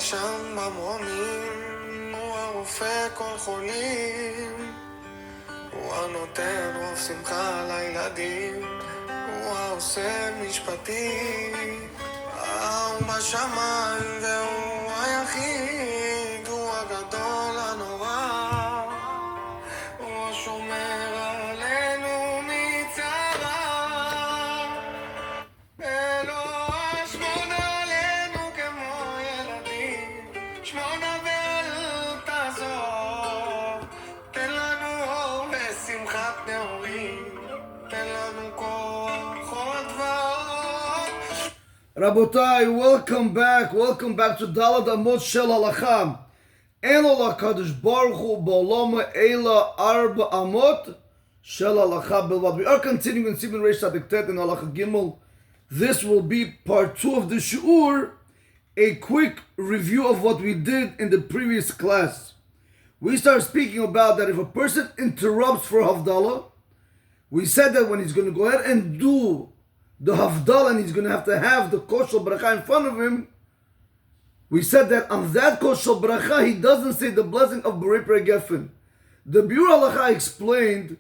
שם ממונים, הוא הרופא כל חולים, הוא הנותן רוב שמחה לילדים, הוא העושה משפטים, הוא בשמיים והוא היחיד, הוא הגדול הנורא, הוא השומר עלינו מצרה, אלוה שמור עלינו כמו ילדים, שמונה ואל תעזוב, תן לנו אור ושמחת נעורים, תן לנו כוח עוד ועוד. Rabotai, welcome back to Dalad Amot Shel Halacha. Elo Kadosh Baruch Hu Ba'olama Eila Arba Amot Shel Halacha Belvad. We are continuing in Siman Reish Sadik Tet in Halacha Gimel. This will be part 2 of the Shi'ur, a quick review of what we did in the previous class. We started speaking about that if a person interrupts for Havdalah, we said that when he's going to go ahead and do the Havdalah and he's going to have the Koshel Bracha in front of him, we said that on that Koshel Bracha he doesn't say the blessing of Borei Peri Gefen. The Biur Halacha explained,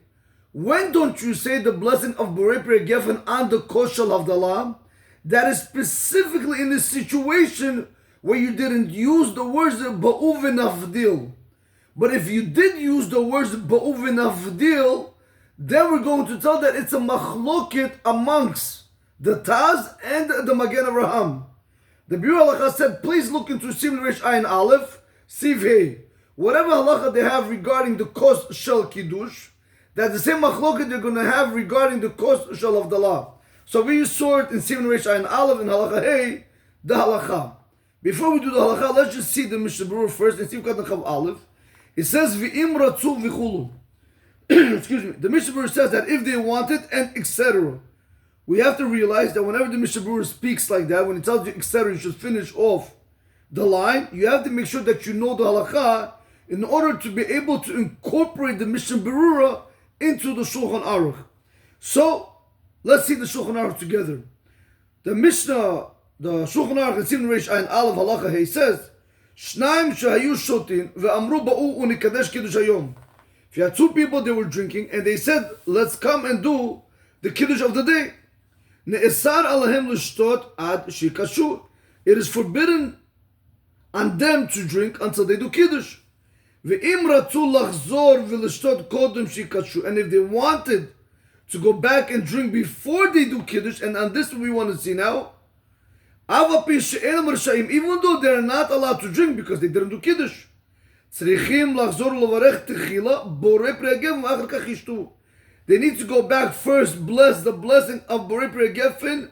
when don't you say the blessing of Borei Peri Gefen on the Koshel Havdalah? That is specifically in the situation where you didn't use the words Ba'u v'Navdil. But if you did use the words Ba'u v'Navdil, then we're going to tell that it's a machloket amongst the Taz and the Magen Avraham. The Biur Halacha said, please look into Siman Reish Ayin Aleph, Siv Hey. Whatever halacha they have regarding the Kos Shel Kiddush, that's the same machloket they're going to have regarding the Kos Shel Havdalah. So we saw it in Siman Reish Ayin Aleph and Halacha Hey, the halacha. Before we do the halacha, let's just see the Mishnah Berurah first and see if we got the Chav Aleph. It says, V'im ratzu v'chulu. Excuse me. The Mishnah Berurah says that if they want it and etc. We have to realize that whenever the Mishnah Berurah speaks like that, when it tells you etc., you should finish off the line, you have to make sure that you know the halacha in order to be able to incorporate the Mishnah Berurah into the Shulchan Aruch. So, let's see the Shulchan Aruch together. The Mishnah, the Shulchan Aruch in Siman Reish Ayin Aleph Halacha Hey says, Shnaim shehayu shotin ve'amru ba'u unikadesh kiddush hayom. If you had two people, they were drinking, and they said, let's come and do the kiddush of the day. Ne'esar alahem l'shtot ad shikashu. It is forbidden on them to drink until they do kiddush. Ve'im ratu lachzor v'l'shtot kodem shikashu. And if they wanted to go back and drink before they do kiddush, and on this we want to see now, even though they are not allowed to drink because they didn't do kiddush, they need to go back first, bless the blessing of Borei Peri Gefen,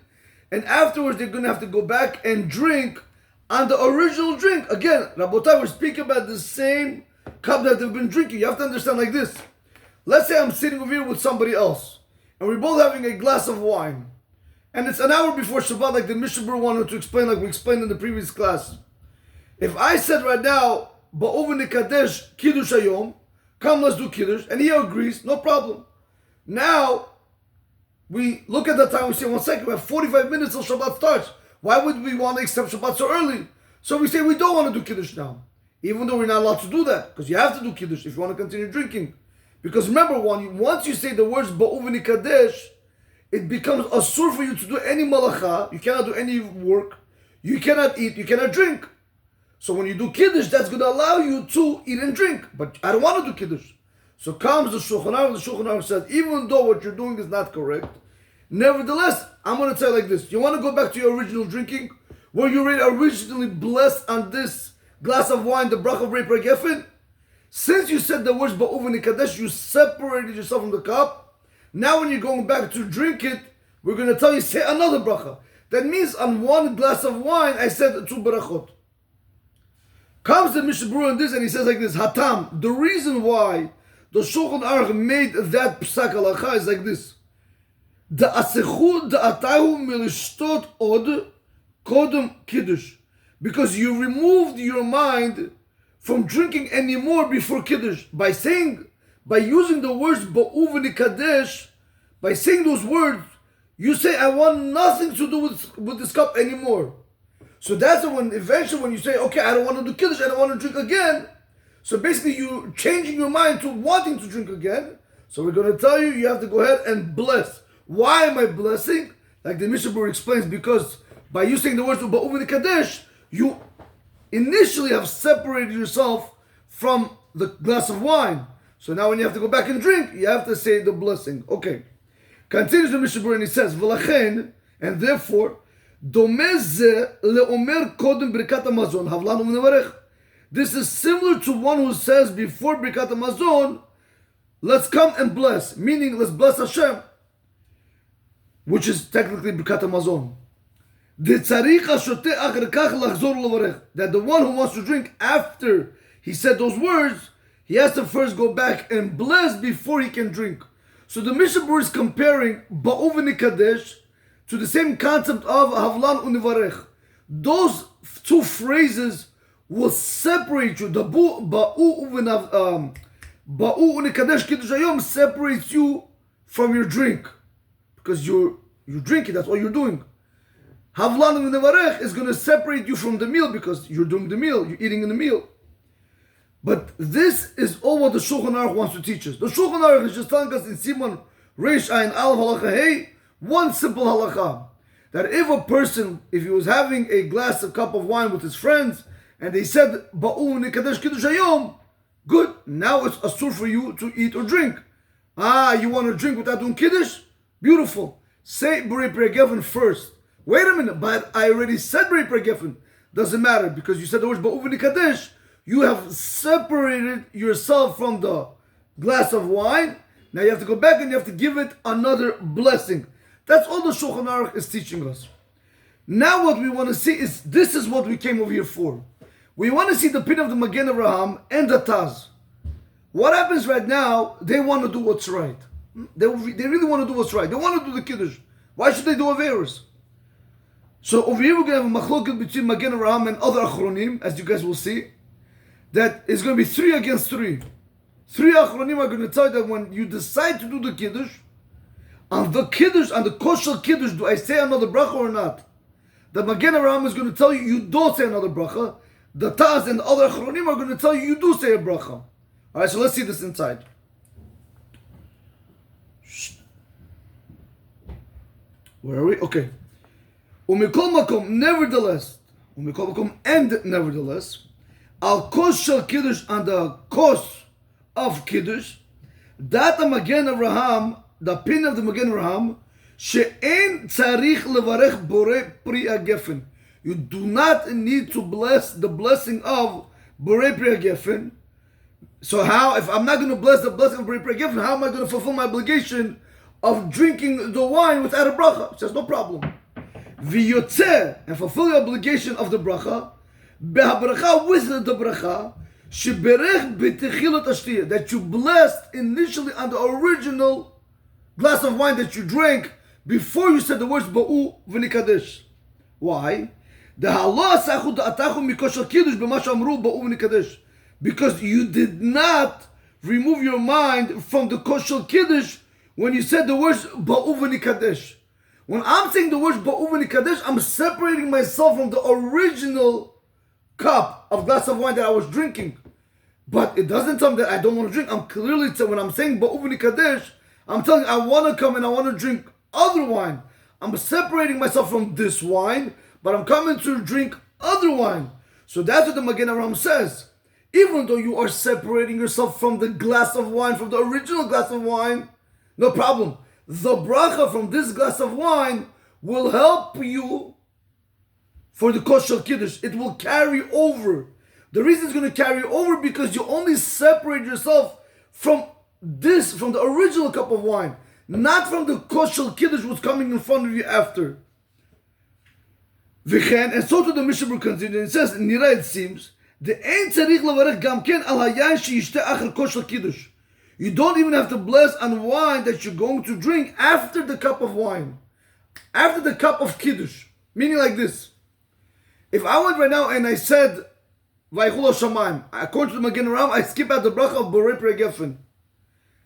and afterwards they're going to have to go back and drink on the original drink. Again, Rabotai, we're speaking about the same cup that they've been drinking. You have to understand like this. Let's say I'm sitting over here with somebody else, and we're both having a glass of wine. And it's an hour before Shabbat, like the Mishnah Berurah wanted to explain, like we explained in the previous class. If I said right now, Ba'u v'nikadesh kiddush hayom, come let's do kiddush, and he agrees, no problem. Now, we look at the time, we say, 1 second, we have 45 minutes till Shabbat starts. Why would we want to accept Shabbat so early? So we say we don't want to do kiddush now. Even though we're not allowed to do that, because you have to do kiddush if you want to continue drinking. Because remember, once you say the words Ba'u v'nikadesh, it becomes asur for you to do any malacha. You cannot do any work. You cannot eat. You cannot drink. So when you do kiddush, that's going to allow you to eat and drink. But I don't want to do kiddush. So comes the Shulchan Aruch. The Shulchan Aruch says, even though what you're doing is not correct, nevertheless, I'm going to tell you like this. You want to go back to your original drinking, where you originally blessed on this glass of wine, the bracha of Borei Peri Gefen? Since you said the words Ba'u v'nikadesh, you separated yourself from the cup. Now when you're going back to drink it, we're going to tell you, say another bracha. That means on one glass of wine, I said 2 barachot. Comes the Mishnah Berurah in this and he says like this, Hatam, the reason why the Shulchan Aruch made that psak halacha is like this. Da'asechu da'atahu milishtot od kodem kiddush. Because you removed your mind from drinking anymore before kiddush. By using the words Ba'u v'nikadesh, by saying those words, you say, I want nothing to do with this cup anymore. So that's when eventually when you say, okay, I don't want to do Kiddush, I don't want to drink again. So basically you're changing your mind to wanting to drink again. So we're going to tell you have to go ahead and bless. Why am I blessing? Like the Mishnah Berurah explains, because by you saying the words Ba'uv Kadesh, you initially have separated yourself from the glass of wine. So now when you have to go back and drink, you have to say the blessing. Okay. Continues the Mishnah Berurah and he says, V'lachen, and therefore, this is similar to one who says before Birkat HaMazon, let's come and bless, meaning let's bless Hashem, which is technically Birkat HaMazon. That the one who wants to drink after he said those words, he has to first go back and bless before he can drink. So the Mishnah Berurah is comparing Ba'uv Nikadesh to the same concept of Havlan Univarech. Those two phrases will separate you. The Ba'u Unikadesh Kiddush Hayom separates you from your drink. Because you're drinking, that's all you're doing. Havlan Univarech is going to separate you from the meal because you're doing the meal, you're eating in the meal. But this is all what the Shulchan Aruch wants to teach us. The Shulchan Aruch is just telling us in Siman Reish Ayin Aleph Halacha Hey, one simple halacha, that if a person, if he was having a cup of wine with his friends, and they said, Ba'u Nikadesh Kiddush Hayom, good, now it's asur for you to eat or drink. You want to drink without doing Kiddush? Beautiful. Say Borei Peri Geffen first. Wait a minute, but I already said Borei Peri Geffen. Doesn't matter, because you said the words Ba'u Nikadesh, you have separated yourself from the glass of wine. Now you have to go back and you have to give it another blessing. That's all the Shulchan Aruch is teaching us. Now what we want to see is, this is what we came over here for. We want to see the pin of the Magen Avraham and the Taz. What happens right now, they want to do what's right. They really want to do what's right. They want to do the Kiddush. Why should they do Averos? So over here we're going to have a machloket between Magen Avraham and other Achronim, as you guys will see. That is going to be 3 against 3. 3 Achronim are going to tell you that when you decide to do the Kiddush, on the kosher Kiddush, do I say another bracha or not? The Magen Avraham is going to tell you, you don't say another bracha. The Taz and the other Achronim are going to tell you, you do say a bracha. Alright, so let's see this inside. Where are we? Okay. Umikol makom, nevertheless, al kosher Kiddush, on the kos of Kiddush, that the Magen Avraham, the pin of the Magen Avraham, she'en tzarich levarech borei pri geffen. You do not need to bless the blessing of borei pri geffen. So how, if I'm not going to bless the blessing of borei pri geffen, how am I going to fulfill my obligation of drinking the wine without a bracha? It says no problem. V'yotzeh, and fulfill the obligation of the bracha, behabracha, with the bracha, sheberech b'techilot ashtiyah, that you blessed initially on the original glass of wine that you drank before you said the words Ba'u v'nikadesh. Why? Because you did not remove your mind from the kosher Kiddush when you said the words Ba'u v'nikadesh. When I'm saying the words Ba'u v'nikadesh, I'm separating myself from the original cup of glass of wine that I was drinking. But it doesn't tell me that I don't want to drink. I'm clearly telling, when I'm saying Ba'u v'nikadesh, I'm telling you, I want to come and I want to drink other wine. I'm separating myself from this wine, but I'm coming to drink other wine. So that's what the Magen Avraham says. Even though you are separating yourself from the glass of wine, from the original glass of wine, no problem. The bracha from this glass of wine will help you for the kosher Kiddush. It will carry over. The reason it's going to carry over because you only separate yourself from the original cup of wine, not from the kosher Kiddush what's coming in front of you after. And so to the Mishnah Berurah continues, it says, Nira, it seems, you don't even have to bless on wine that you're going to drink after the cup of wine, after the cup of Kiddush. Meaning like this: if I went right now and I said, Vaychul Shamayim, according to the Magen Avraham, I skip out the bracha of Borei Peri Geffen.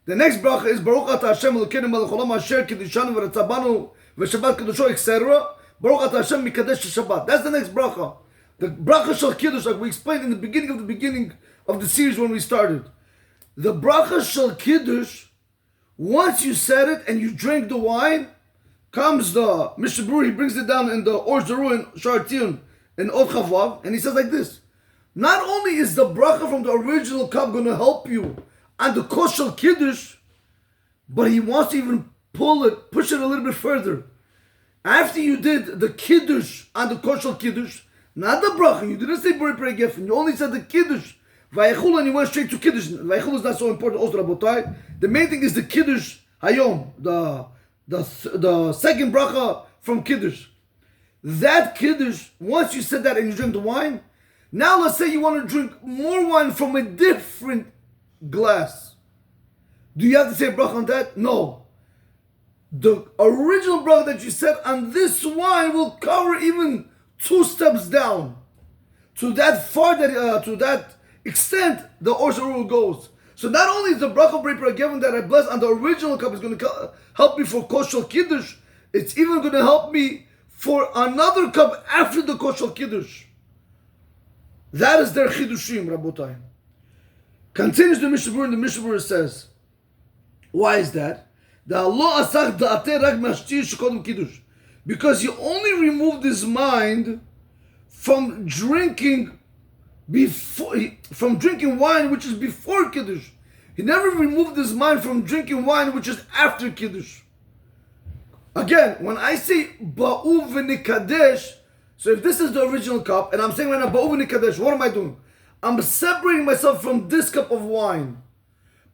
The next bracha is Baruch Ata Hashem Elokeinu Melech Haolam Asher Kiddishanu V'Ratzah Banu V'Shabbat Kedusho, etc. Baruch Ata Hashem Mikadesh Shabbat. That's the next bracha. The bracha shel kiddush, like we explained in the beginning of the series when we started. The bracha shel kiddush, once you said it and you drink the wine, comes the Mishnah Berurah, he brings it down in the Or Zaru in Shartiun in Od Chavav, and he says like this: not only is the bracha from the original cup going to help you on the kos shel kiddush, but he wants to even push it a little bit further. After you did the kiddush on the kos shel kiddush, not the bracha, you didn't say Borei Peri Geffen, you only said the kiddush, Vayechul, and you went straight to kiddush. Vayechul is not so important also, Rabotai. The main thing is the kiddush hayom, the second bracha from kiddush. That kiddush, once you said that and you drink the wine, now let's say you want to drink more wine from a different glass. Do you have to say bracha on that? No. The original bracha that you said on this wine will cover even 2 steps down. To that extent, the Or Zaru goes. So not only is the bracha Borei Peri Geffen that I bless on the original cup is going to help me for kos shel kiddush, it's even going to help me for another cup after the kos shel kiddush. That is their chidushim, Rabotai. Continues the Mishnah Berurah, and the Mishnah Berurah says, why is that? Because he only removed his mind from drinking wine which is before kiddush. He never removed his mind from drinking wine which is after kiddush. Again, when I say ba'u v'nikadesh, so if this is the original cup, and I'm saying right now ba'u v'nikadesh, what am I doing? I'm separating myself from this cup of wine.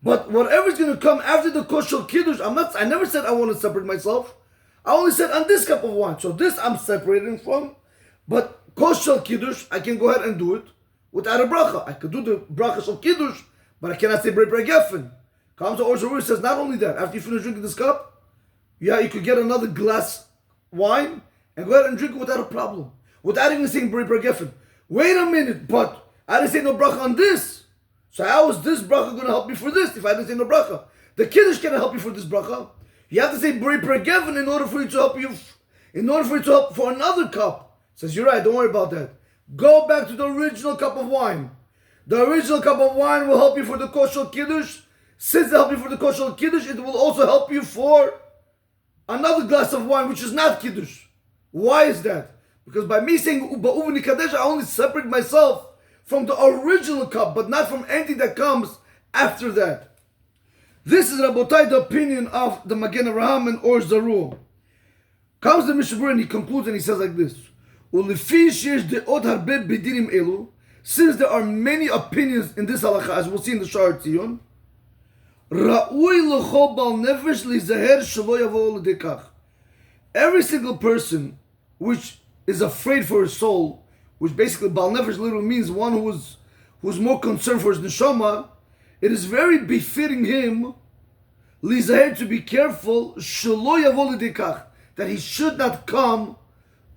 But whatever's going to come after the kos shel kiddush, I never said I want to separate myself. I only said on this cup of wine. So this I'm separating from. But kos shel kiddush, I can go ahead and do it without a bracha. I could do the bracha shel kiddush, but I cannot say Borei Peri Geffen. Comes to Or Zaru, says not only that, after you finish drinking this cup, you could get another glass wine and go ahead and drink it without a problem. Without even saying Borei Peri Geffen. Wait a minute, but I didn't say no bracha on this. So how is this bracha going to help me for this if I didn't say no bracha? The kiddush cannot help you for this bracha. You have to say Borei Peri Geffen in order for you to help you, in order for you to help for another cup. Says, you're right, don't worry about that. Go back to the original cup of wine. The original cup of wine will help you for the kos shel kiddush. Since it helped you for the kos shel kiddush, it will also help you for another glass of wine which is not kiddush. Why is that? Because by me saying ba'u v'nikadesh, I only separate myself from the original cup, but not from anything that comes after that. This is, Rabotai, the opinion of the Magen Avraham and Or Zaru. Comes the Mishnah Berurah and he concludes and he says like this: since there are many opinions in this halacha, as we'll see in the Sha'ar Tziyun, every single person which is afraid for his soul, which basically Bal Nefesh literally means one who's more concerned for his neshama, it is very befitting him to be careful that he should not come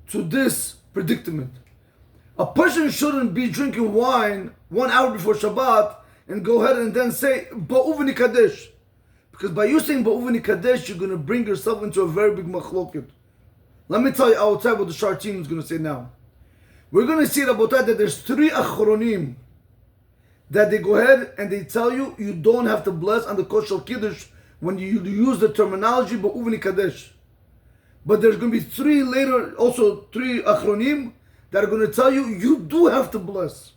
to this predicament. A person shouldn't be drinking wine 1 hour before Shabbat and go ahead and then say ba'u v'nikadesh, because by you saying ba'u v'nikadesh, you're going to bring yourself into a very big machloket. Let me tell you outside what the Sha'ar Tziyun is going to say now. We're going to see, Rabotai, that there's 3 achronim that they go ahead and they tell you you don't have to bless on the kos shel kiddush when you use the terminology ba'u v'nikadesh. But there's going to be 3 later, also 3 achronim that are going to tell you you do have to bless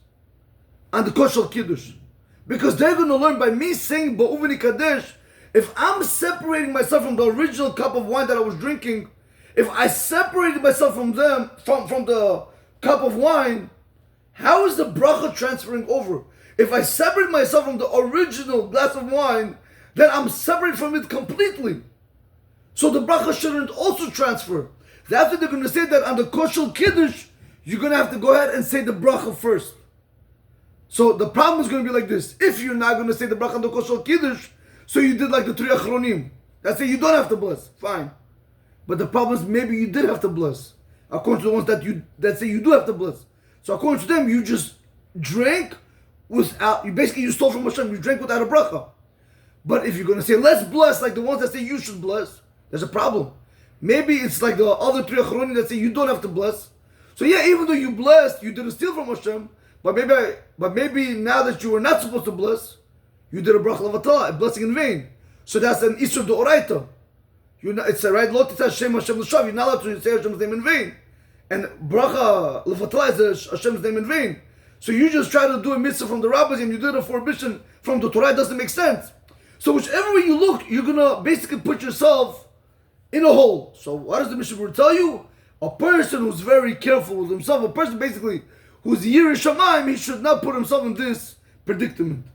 on the kos shel kiddush, because they're going to learn by me saying ba'u v'nikadesh. If I'm separating myself from the original cup of wine that I was drinking, if I separated myself from them, from the cup of wine, how is the bracha transferring over? If I separate myself from the original glass of wine, then I'm separated from it completely. So the bracha shouldn't also transfer. That's why they're going to say that on the kos shel kiddush, you're going to have to go ahead and say the bracha first. So the problem is going to be like this: if you're not going to say the bracha on the kos shel kiddush, so you did like the 3 achronim that say you don't have to bless, fine. But the problem is maybe you did have to bless, according to the ones that say you do have to bless. So according to them, you just drank without, you stole from Hashem, you drank without a bracha. But if you're going to say let's bless like the ones that say you should bless, there's a problem. Maybe it's like the other three achronim that say you don't have to bless. So yeah, even though you blessed, you didn't steal from Hashem. But maybe now that you were not supposed to bless, you did a bracha levatala, a blessing in vain. So that's an issur d'oraita. It's a right. Lo titzah Hashem Hashem l'shav. You're not allowed to say Hashem's name in vain. And bracha levatala is Hashem's name in vain. So you just try to do a mitzvah from the rabbis and you did a prohibition from the Torah. It doesn't make sense. So whichever way you look, you're gonna basically put yourself in a hole. So what does the Mishnah tell you? A person who's very careful with himself, a person basically who's Yirei Shamayim, he should not put himself in this predicament.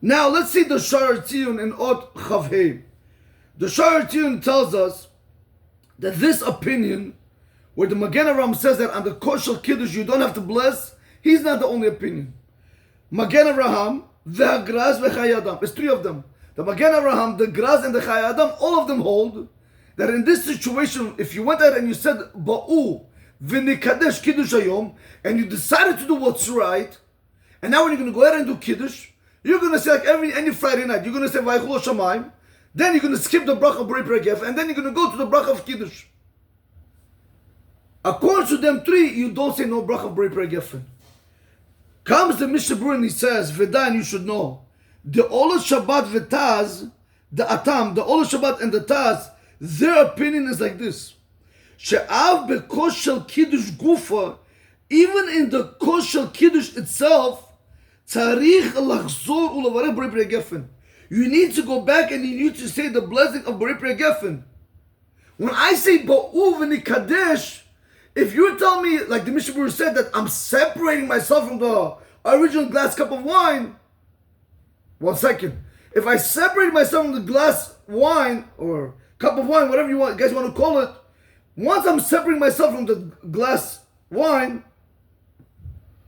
Now let's see the Sha'ar Tziyun in Ot Chavhei. The Sha'ar Tziyun tells us that this opinion, where the Magen Avraham says that on the kosher kiddush you don't have to bless, he's not the only opinion. Magen Avraham, the Hagraz, the Chayei Adam. It's three of them. The Magen Avraham, the Graz, and the Chayei Adam, all of them hold that in this situation, if you went out and you said Ba'u v'nikadesh kiddush hayom, and you decided to do what's right, and now when you're going to go ahead and do kiddush, you're going to say like any Friday night, you're going to say Vaychul Shamayim, then you're going to skip the bracha of Borei Peri Geffen, and then you're going to go to the bracha of kiddush. According to them three, you don't say no bracha of Borei Peri Geffen. Comes the Mishnah Berurah and he says, V'da, and you should know, the Olah Shabbat v'Taz, the Atam, the Olah Shabbat and the Taz, their opinion is like this. She'av bekosh shel kiddush gufa, even in the kosh shel kiddush itself, tzarich lachzor ulevarech Borei Peri Geffen. You need to go back and you need to say the blessing of Borei Peri Geffen. When I say ba'u v'nikadesh, if you're telling me, like the Mishnah Berurah said, that I'm separating myself from the original glass cup of wine, 1 second. If I separate myself from the glass wine or cup of wine, whatever you guys want to call it, once I'm separating myself from the glass wine,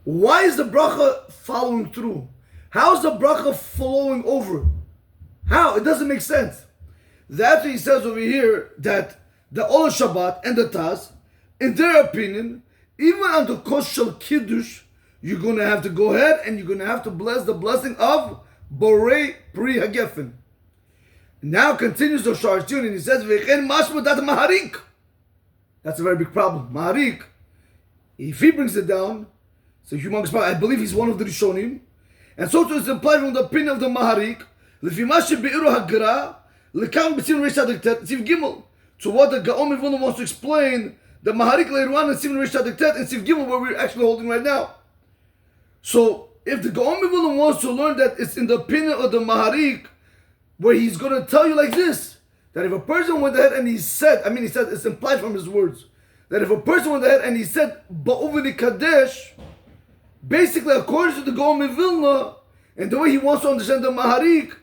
why is the bracha following through? How is the bracha flowing over? How? It doesn't make sense. That's what he says over here, that the Olah Shabbat and the Taz, in their opinion, even on the Kosh Shel Kiddush, you're going to have to go ahead and you're going to have to bless the blessing of Borei Peri Geffen. Now continues the Sha'ar Tziyun and he says, V'chen mashma dat maharik. That's a very big problem. Maharik, if he brings it down, it's a humongous problem. I believe he's one of the Rishonim. And so it's implied from the opinion of the Maharik, L'fi mashe be'iru hagra, l'kam b'tzim reish tzaddik tet, Tziv Gimel. To what the Gaon Vilna wants to explain, the Maharik later on in Siman reish tzaddik tet and Tziv Gimel, where we're actually holding right now. So if the Gaon Vilna wants to learn that it's in the opinion of the Maharik, where he's going to tell you like this, that if a person went ahead and he said, it's implied from his words, that if a person went ahead and he said, Ba'u v'nikadesh, basically according to the Gaon Vilna, and the way he wants to understand the Maharik,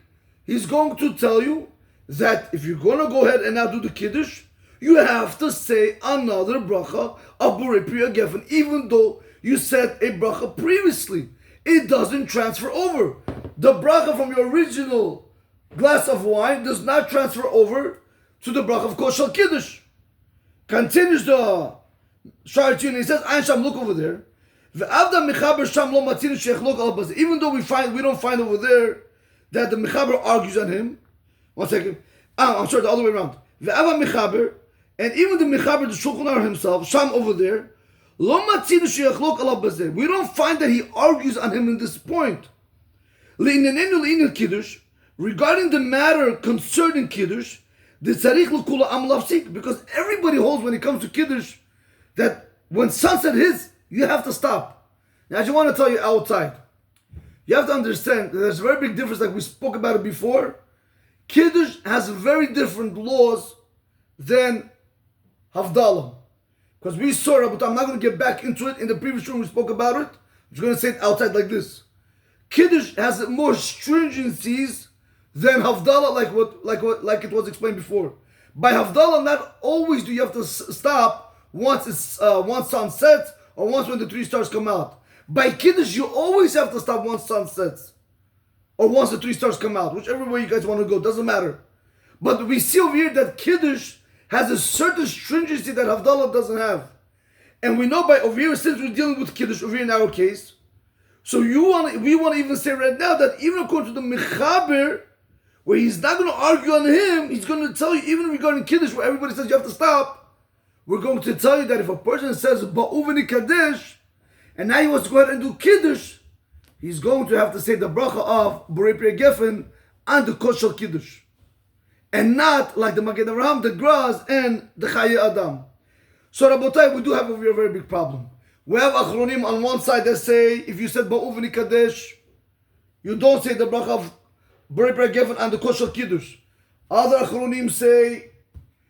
he's going to tell you that if you're going to go ahead and now do the Kiddush, you have to say another bracha of Borei Peri Geffen, even though you said a bracha previously. It doesn't transfer over. The bracha from your original glass of wine does not transfer over to the bracha of Kosh Shel Kiddush. Continues the Sha'ar Tziyun, he says, Ayin Sham, look over there. Even though we don't find over there that the Mechaber argues on him. 1 second. I'm sorry, the other way around. And even the Mechaber, the Shulchan Aruch himself, Sham over there, we don't find that he argues on him in this point. Regarding the matter concerning Kiddush, because everybody holds when it comes to Kiddush that when sunset hits, you have to stop. Now I just want to tell you outside, you have to understand that there's a very big difference, like we spoke about it before. Kiddush has very different laws than Havdalah. Because we saw it, but I'm not going to get back into it. In the previous room we spoke about it. I'm just going to say it outside like this. Kiddush has more stringencies than Havdalah, like it was explained before. By Havdalah, not always do you have to stop once sun sets or once when the 3 stars come out. By Kiddush, you always have to stop once sun sets or once the 3 stars come out. Whichever way you guys want to go, doesn't matter. But we see over here that Kiddush has a certain stringency that Havdalah doesn't have. And we know by over here, since we're dealing with Kiddush over here in our case, so we want to even say right now that even according to the Mechaber, where he's not going to argue on him. He's going to tell you, even regarding Kiddush, where everybody says you have to stop, we're going to tell you that if a person says Ba'uveni Kaddish, and now he wants to go ahead and do Kiddush, he's going to have to say the bracha of Borei Pri Gefen and the Kosher Kiddush. And not like the Magen Avraham, the Graz, and the Chaye Adam. So Rabotai, we do have a very, very big problem. We have Achronim on one side that say, if you said Ba'uveni Kaddish, you don't say the bracha of Borei Pri Gefen and the Kosher Kiddush. Other Achronim say,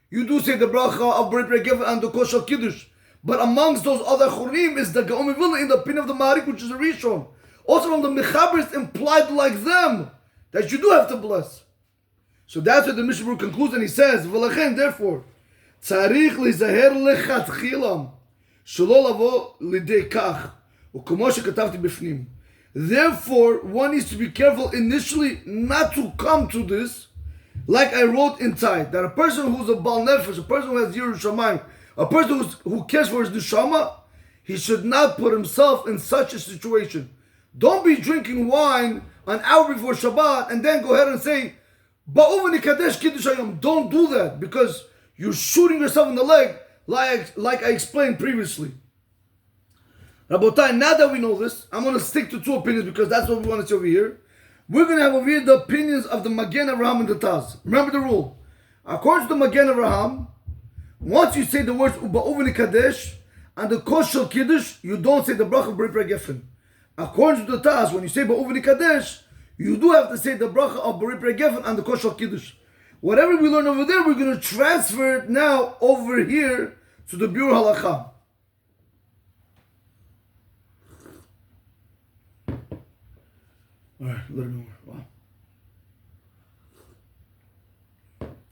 you do say the bracha of Borei Pri Gefen and the Kosher Kiddush. But amongst those other Achronim is the Gaon Vilna in the opinion of the Maharik, which is a Rishon. Also from the Mechaber, it's implied like them, that you do have to bless. So that's what the Mishnah Berurah concludes, and he says, V'lachen, therefore, tzarich lizaher lechatchilam, shelo lavo lidei kach, u'komo shekatavti bifnim. Therefore, one needs to be careful initially not to come to this, like I wrote inside, that a person who's a Baal Nefesh, a person who has Yiras Shamayim, a person who cares for his neshama, he should not put himself in such a situation. Don't be drinking wine an hour before Shabbat and then go ahead and say, Ba'uveni Kadesh Kiddush Hayom. Don't do that, because you're shooting yourself in the leg, like I explained previously. Rabotai, now that we know this, I'm going to stick to two opinions because that's what we want to see over here. We're going to have over here the opinions of the Magen, Avraham, and the Taz. Remember the rule. According to the Magen, Avraham, once you say the words Ba'uveni Kadesh and the Kosher Kiddush, you don't say the bracha of Borei Pri Gefen. According to the Taz, when you say Ba'uveni Kadesh, you do have to say the bracha of Borei Pri Gefen and the Kosher Kiddush. Whatever we learn over there, we're going to transfer it now over here to the Biur Halacha. All right, a little more. Wow.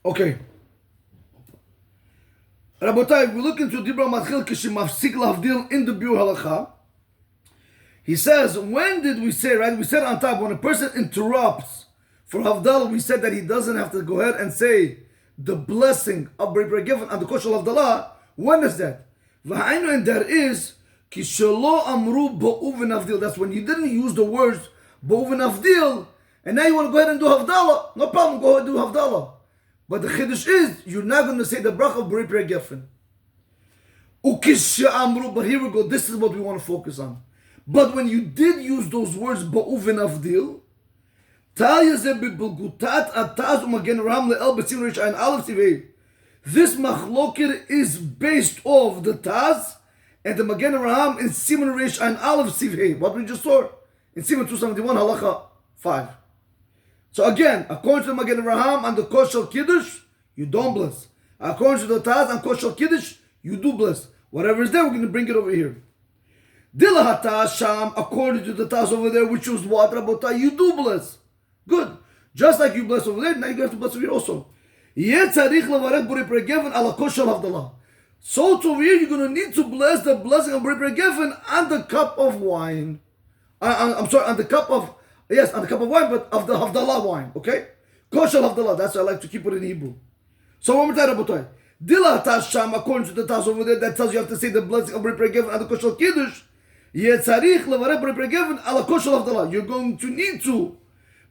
Okay. Rabotai, we look into Dibra Matchil Kishimafsik Lavdil in the Biur Halacha. He says, when did we say, right? We said on top, when a person interrupts for Havdalah, we said that he doesn't have to go ahead and say the blessing of Borei Pri Gefen and the Kosher Havdalah. When is that? And that is, Kishalo Amru Ba'uven Avdil. That's when you didn't use the words Ba'uven Avdil, and now you want to go ahead and do Havdalah. No problem, go ahead and do Havdalah. But the Chiddush is, you're not going to say the bracha of Borei Pri Gefen. Ukisha Amru, but here we go, this is what we want to focus on. But when you did use those words Ba'uven Avdil, this machlokir is based off the Taz and the Magen Avraham in Siman Reish and Aleph Sivhei, what we just saw in Siman 271 Halacha 5. So again, according to the Magen Avraham and the Kosher Kiddush, you don't bless. According to the Taz and Kosher Kiddush, you do bless. Whatever is there, we're going to bring it over here. Dilahata Sham, according to the Taz over there, which was what, Rabotai, you do bless. Good. Just like you bless over there, now you have to bless over here also. So over here, you're going to need to bless the blessing of Borei Pri Gefen and the cup of wine. I'm sorry, on the cup of, yes, on the cup of wine, but of the Havdalah wine, okay? Kosher Havdalah, that's why I like to keep it in Hebrew. So one more time, Rabotai. Dilahata Sham, according to the Taz over there, that tells you have to say the blessing of Borei Pri Gefen and the Kosher Kiddush. You're going to need to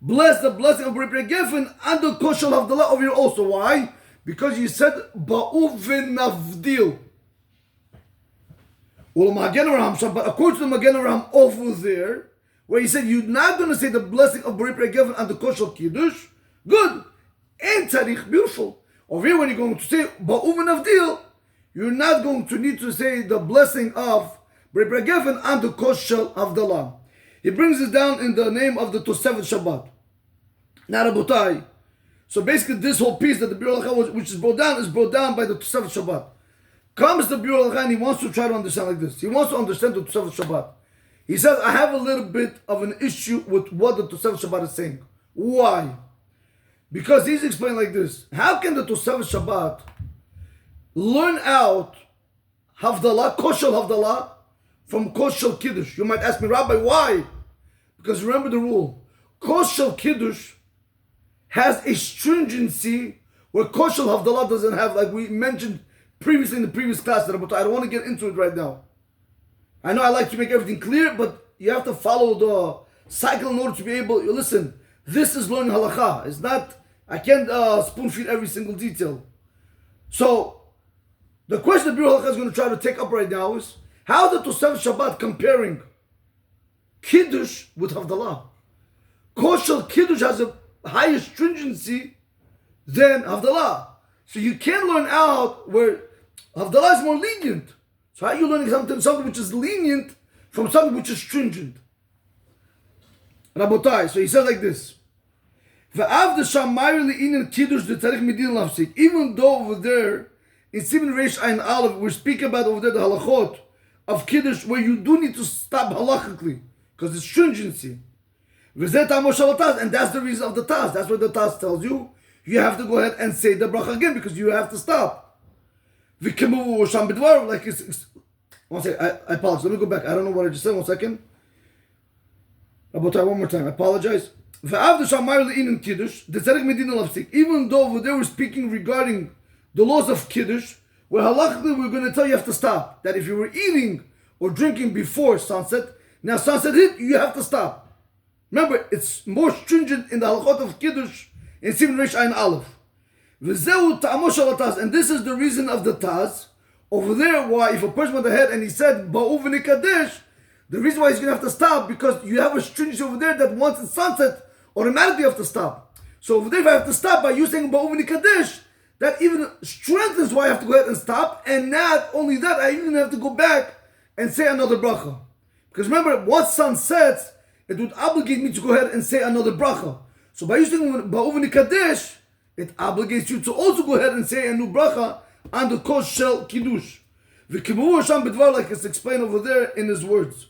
bless the blessing of Borei Pri Gefen and the Kosher Havdalah over here also. Why? Because you said Ba'uven Avdil. Well, Magen Avraham, but according to the Magen Avraham over there, where he said you're not going to say the blessing of Borei Pri Gefen and the Kosher Kiddush, good. And Tzarich, beautiful. Over here, when you're going to say Ba'uven Avdil, you're not going to need to say the blessing of Borei Pri Gefen and the Kosher Havdalah. He brings it down in the name of the Tosefet Shabbat. Now, Rabotai, so basically this whole piece that the Biur Halacha, which is brought down by the Tosefet Shabbat. Comes the Biur Halacha and he wants to try to understand like this. He wants to understand the Tosefet Shabbat. He says, I have a little bit of an issue with what the Tosefet Shabbat is saying. Why? Because he's explaining like this. How can the Tosefet Shabbat learn out Havdalah, Kosher Havdalah, from Kosher Kiddush? You might ask me, Rabbi, why? Because remember the rule. Kosher Kiddush has a stringency where Kosher Havdalah doesn't have, like we mentioned previously in the previous class, but I don't want to get into it right now. I know I like to make everything clear, but you have to follow the cycle in order to be able, listen, this is learning Halacha. It's not I can't spoon feed every single detail. So, the question that Biur Halacha is going to try to take up right now is, how the Tosefet Shabbat comparing Kiddush with Havdalah? Kosher Kiddush has a higher stringency than Havdalah. So you can learn out where Havdalah is more lenient. So how are you learning something which is lenient from something which is stringent? Rabotai, so he says like this. Even though over there, in Siman Reish Ayin Aleph, we're speaking about over there the halachot of Kiddush where you do need to stop halachically because it's stringency. And that's the reason of the Taz. That's what the Taz tells you. You have to go ahead and say the bracha again because you have to stop. Like one second, I apologize. Let me go back. I don't know what I just said. 1 second. One more time. I apologize. Even though they were speaking regarding the laws of Kiddush, where halachically we're going to tell you have to stop. That if you were eating or drinking before sunset, now sunset hit, you have to stop. Remember, it's more stringent in the halachot of Kiddush in Siman Reish Ayin Aleph. And this is the reason of the Taz. Over there, why if a person went ahead and he said, Ba'uv Nikadesh, the reason why he's going to have to stop, because you have a stringency over there that once it's sunset, automatically you have to stop. So over there, if I have to stop by you saying Ba'uv Nikadesh, that even strengthens why I have to go ahead and stop. And not only that, I even have to go back and say another bracha. Because remember, once sun sets, it would obligate me to go ahead and say another bracha. So by using Ba'uv Nikadesh, it obligates you to also go ahead and say a new bracha on the kos shel kiddush. Like it's explained over there in his words.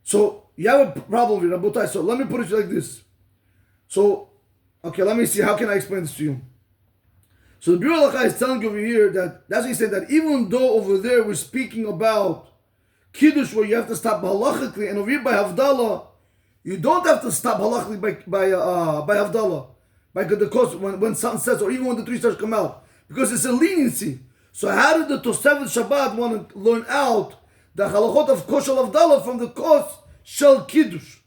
So you have a problem with Rabotai. So let me put it like this. So, okay, let me see. How can I explain this to you? So the Biur Halacha is telling you over here that that's what he said, that even though over there we're speaking about kiddush where you have to stop halachically, and over here by Havdalah, you don't have to stop halachically by Havdalah, by the course when sun sets or even when the 3 stars come out, because it's a leniency. So how did the Tosefet Shabbat want to learn out the halachot of kosher Havdalah from the course shel kiddush?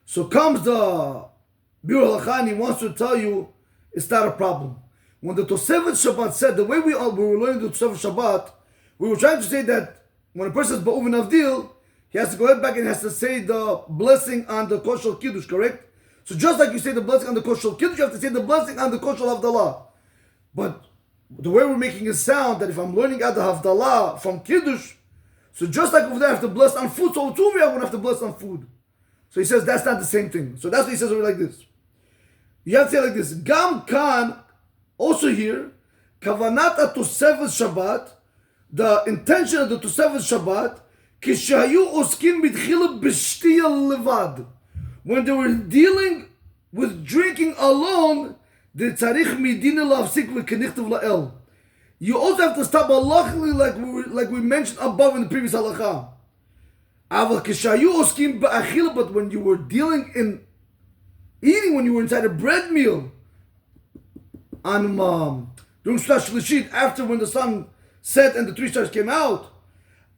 So comes the Biur Halacha and he wants to tell you it's not a problem. When the Tosefet Shabbat said, the way we were learning the Tosefet Shabbat, we were trying to say that when a person is Ba'uv Navdil, he has to go ahead back and has to say the blessing on the kosher kiddush, correct? So just like you say the blessing on the kosher kiddush, you have to say the blessing on the kosher Havdalah. But the way we're making it sound, that if I'm learning out the Havdalah from kiddush, so just like over there I have to bless on food, so too I'm going to have to bless on food. So he says that's not the same thing. So that's what he says over like this. You have to say like this. Gam kan, also here, kavanat Tosefet Shabbat, the intention of the Tosefet Shabbat, kishayu oskin b'tchila b'shtiya levad. When they were dealing with drinking alone, the tzarich midina lafsik v'kenichtav la'el. You also have to stop halachically, like we mentioned above in the previous halacha. Aval kishayu oskin ba'achila, but when you were dealing in eating, when you were inside a bread meal, on during Shlosh Shlishit, after when the sun set and the 3 stars came out,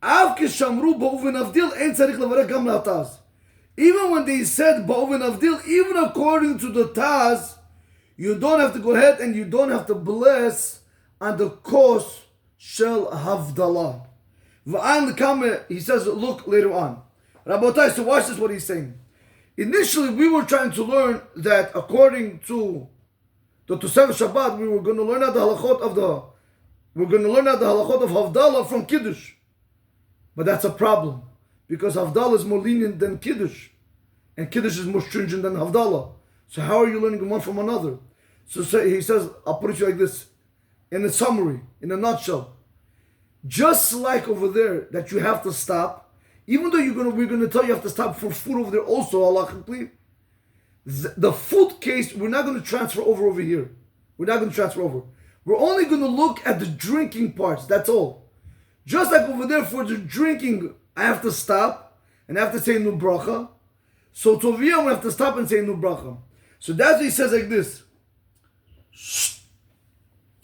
av kishamru ba'uv navdil ein tzarich levarech gam la'taz. Even when they said ba'uv navdil, even according to the Taz, you don't have to go ahead and you don't have to bless on the kos shel Havdalah. V'an l'kameh, he says, look later on. Rabotai, so watch this what he's saying. Initially, we were trying to learn that according to the Tosefet Shabbat, we were going to learn out the halachot of Havdalah from Kiddush. But that's a problem, because Havdalah is more lenient than Kiddush, and Kiddush is more stringent than Havdalah. So how are you learning one from another? So he says, I'll put it to you like this, in a summary, in a nutshell. Just like over there, that you have to stop, even though we're going to tell you have to stop for food over there also, halachically, the food case, we're not going to transfer over here. We're not going to transfer over. We're only going to look at the drinking parts, that's all. Just like over there for the drinking, I have to stop, and I have to say nu bracha. So to over here, I have to stop and say nu bracha. So that's what he says like this.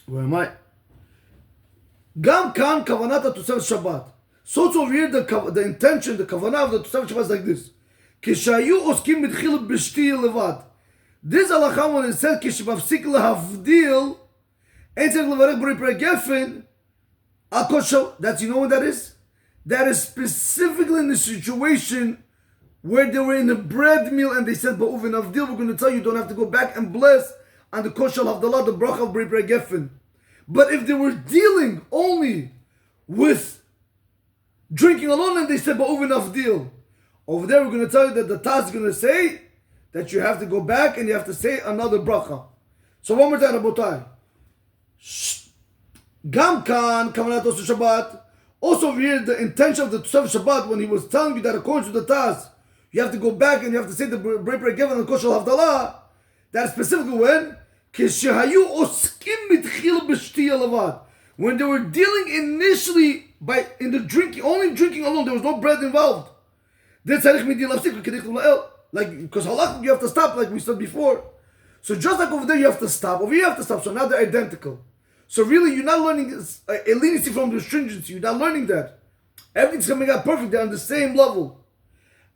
Where am I? Gam kan kavanat Tosefet Shabbat. So to over here, the intention, the kavanah of the Tosefet Shabbat is like this. Kishayu oskim mitchil b'shti levad. This halacha when it said kishmafsik lahavdil, ein tzarich levarech b'rei peri gefen, al kol shel. That's, you know what that is? That is specifically in the situation where they were in a bread meal and they said ba'uv and avdil. We're going to tell you don't have to go back and bless on the kol shel havdalah, the bracha of b'rei peri gefen. But if they were dealing only with drinking alone and they said ba'uv and avdil, over there we're going to tell you that the Taz is going to say that you have to go back and you have to say another bracha. So one more time, Rabotai. Gam kan kavanat Tosef Shabbat. Also over here, the intention of the Tosef Shabbat, when he was telling you that according to the Taz, you have to go back and you have to say the B'rei Peri Gefen and the Kol Shel Havdalah. That specifically when Kishahayu oskim mitchil b'shtiya levad. When they were dealing initially in the drinking, only drinking alone, there was no bread involved. Like, because halach, you have to stop, like we said before. So just like over there, you have to stop. Over here, you have to stop. So now they're identical. So really, you're not learning a leniency from the stringency. You're not learning that. Everything's coming out perfect. They're on the same level.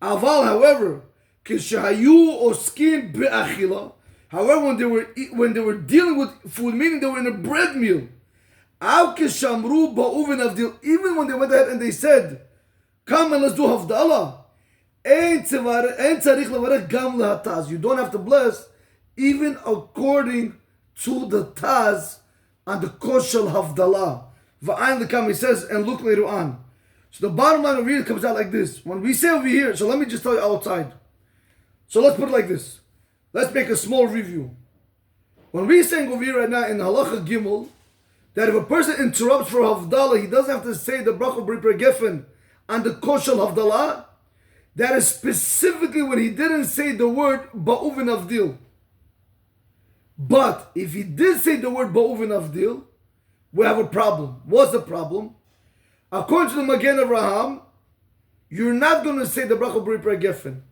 Aval, however, kishahayu oskim be'achila. However, when they were dealing with food, meaning they were in a bread meal, av kishamru ba'uven avdil. Even when they went ahead and they said, "Come and let's do havdalah." You don't have to bless, even according to the Taz on the Kol Shel Havdalah. V'ayin l'kam, he says, and look later on. So the bottom line over here comes out like this. When we say over here, so let me just tell you outside. So let's put it like this. Let's make a small review. When we're saying over here right now in Halacha Gimel, that if a person interrupts for Havdalah, he doesn't have to say the bracha b'rei peri gefen on the Kol Shel Havdalah. That is specifically when he didn't say the word ba'uv and avdil. But if he did say the word ba'uv and avdil, we have a problem. What's the problem? According to the Magen Avraham, you're not going to say the bracha b'rei peri gefen.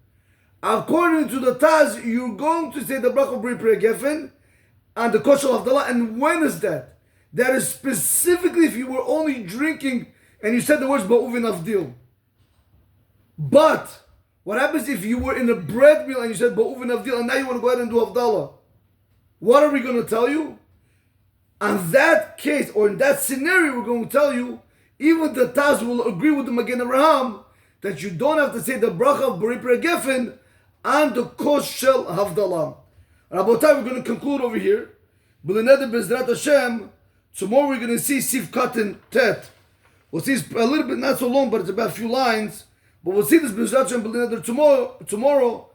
According to the Taz, you're going to say the bracha b'rei peri gefen and the kol shel havdalah. And when is that? That is specifically if you were only drinking and you said the words ba'uv and avdil. But what happens if you were in a bread meal and you said ba'uv and avdil and now you want to go ahead and do havdalah? What are we going to tell you? On that case, or in that scenario, we're going to tell you, even the Taz will agree with the Magen Avraham that you don't have to say the bracha of b'rei peri gefen and the kol shel havdalah. Rabotai, we're going to conclude over here. B'leneder b'ezrat Hashem. Tomorrow we're going to see Sif Katan Tet. We'll see a little bit, not so long, but it's about a few lines. But we'll see this b'ezrat Hashem b'leneder tomorrow.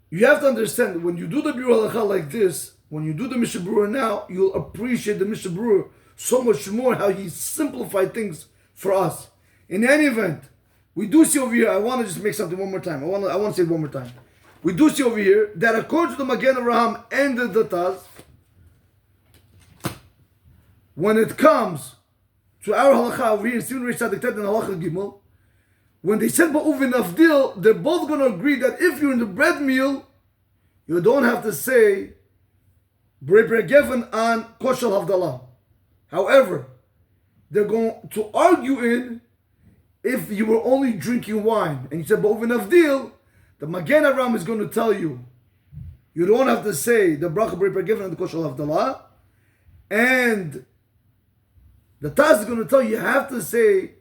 You have to understand, when you do the Biur Halacha like this, when you do the Mishnah Berurah now, you'll appreciate the Mishnah Berurah so much more, how he simplified things for us. In any event, we do see over here, I want to just make something one more time. I want to say it one more time. We do see over here that according to the Magen Avraham and the Taz, when it comes to our Halacha over here in Siman Reish Tzadik Tet and Halacha Gimel, when they said ba'uv and avdil, they're both going to agree that if you're in the bread meal, you don't have to say b'rei peri gefen on kol shel havdalah. However, they're going to argue in if you were only drinking wine and you said ba'uv and avdil, the Magen Avraham is going to tell you you don't have to say the bracha b'rei peri gefen on the kol shel havdalah, and the Taz is going to tell you have to say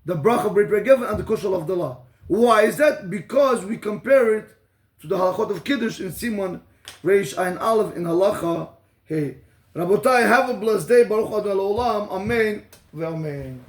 the bracha b'rei peri gefen and the kol shel havdalah. Why is that? Because we compare it to the halachot of Kiddush in Siman Reish Ayin Aleph in Halacha Hey. Rabotai, have a blessed day. Baruch Adonai Olam. Amen. Ve'amen.